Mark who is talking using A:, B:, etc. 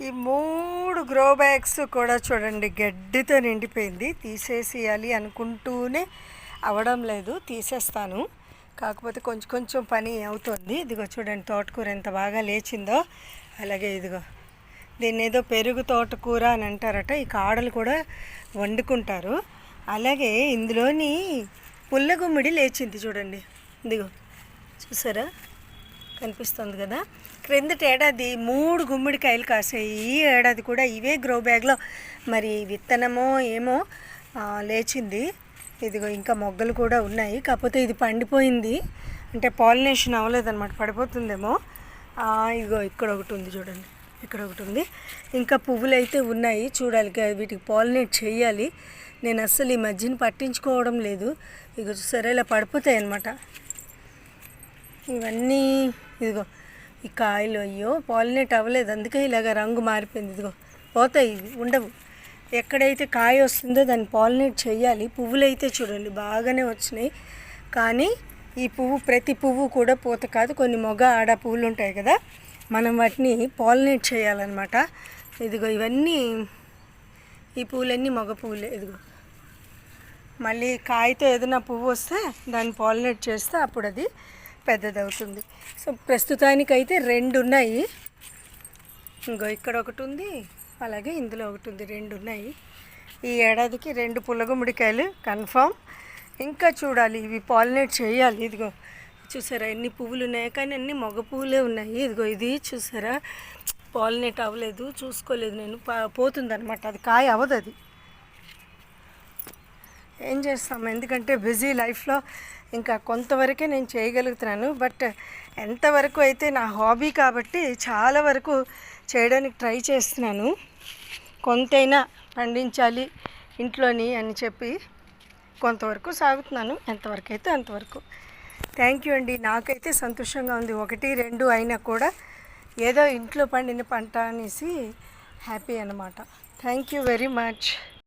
A: ఈ 3 grow bags కూడా చూడండి గడ్డితో నిండిపోయింది. తీసేసేయాలి అనుకుంటూనే అవ్వడం లేదు. తీసేస్తాను, కాకపోతే కొంచెం కొంచెం పని అవుతుంది. ఇదిగో చూడండి తోటకూర ఎంత బాగా లేచిందో. అలాగే ఇదిగో దీన్ని ఏదో పెరుగు తోటకూర అని అంటారట. ఈ కాడలు కూడా వండుకుంటారు. అలాగే ఇందులోని పుల్లగుమ్మిడి లేచింది చూడండి. ఇదిగో చూసారా, కనిపిస్తుంది కదా. క్రిందటి ఏడాది 3 గుమ్మిడికాయలు కాసాయి. ఈ ఏడాది కూడా ఇవే గ్రో బ్యాగ్లో మరి విత్తనమో ఏమో లేచింది. ఇదిగో ఇంకా మొగ్గలు కూడా ఉన్నాయి, కాకపోతే ఇది పండిపోయింది, అంటే పాలినేషన్ అవ్వలేదన్నమాట, పడిపోతుందేమో. ఇదిగో ఇక్కడ ఒకటి ఉంది చూడండి, ఇక్కడ ఒకటి ఉంది. ఇంకా పువ్వులు అయితే ఉన్నాయి, చూడాలి. వీటికి పాలినేట్ చేయాలి. నేను అస్సలు ఈ మధ్యన పట్టించుకోవడం లేదు. ఇదిగో చూసారా ఇలా పడిపోతాయి అన్నమాట ఇవన్నీ. ఇదిగో ఈ కాయలు అయ్యో పాలినేట్ అవ్వలేదు, అందుకే ఇలాగ రంగు మారిపోయింది. ఇదిగో పోతాయి, ఇవి ఉండవు. ఎక్కడైతే కాయ వస్తుందో దాన్ని పాలినేట్ చేయాలి. పువ్వులు అయితే చూడండి బాగానే వచ్చినాయి, కానీ ఈ పువ్వు ప్రతి పువ్వు కూడా పూత కాదు. కొన్ని మొగ ఆడ పువ్వులు ఉంటాయి కదా, మనం వాటిని పాలినేట్ చేయాలన్నమాట. ఇదిగో ఇవన్నీ ఈ పువ్వులన్నీ మగ పువ్వులే. ఇదిగో మళ్ళీ కాయతో ఏదైనా పువ్వు వస్తే దాన్ని పాలినేట్ చేస్తే అప్పుడు అది పెద్దది అవుతుంది. సో ప్రస్తుతానికైతే 2 ఉన్నాయి. ఇంకో ఇక్కడ ఒకటి ఉంది, అలాగే ఇందులో ఒకటి ఉంది. 2 ఉన్నాయి. ఈ ఏడాదికి 2 పుల్లగుమ్మడికాయలు కన్ఫామ్. ఇంకా చూడాలి, ఇవి పాలినేట్ చేయాలి. ఇదిగో చూసారా ఎన్ని పువ్వులు ఉన్నాయి, కానీ అన్ని మగ పువ్వులే ఉన్నాయి. ఇదిగో ఇది చూసారా పాలినేట్ అవ్వలేదు, చూసుకోలేదు నేను, పోతుందన్నమాట. అది కాయ అవ్వదు. అది ఏం చేస్తాం, ఎందుకంటే బిజీ లైఫ్లో ఇంకా కొంతవరకే నేను చేయగలుగుతున్నాను. బట్ ఎంతవరకు అయితే నా హాబీ కాబట్టి చాలా వరకు చేయడానికి ట్రై చేస్తున్నాను. కొంతైనా పండించాలి ఇంట్లోని అని చెప్పి కొంతవరకు సాగుతున్నాను. ఎంతవరకు అయితే అంతవరకు. థ్యాంక్ యూ అండి. నాకైతే సంతోషంగా ఉంది. 1, 2 అయినా కూడా ఏదో ఇంట్లో పండిన పంట అనేసి హ్యాపీ అన్నమాట. Thank you very much.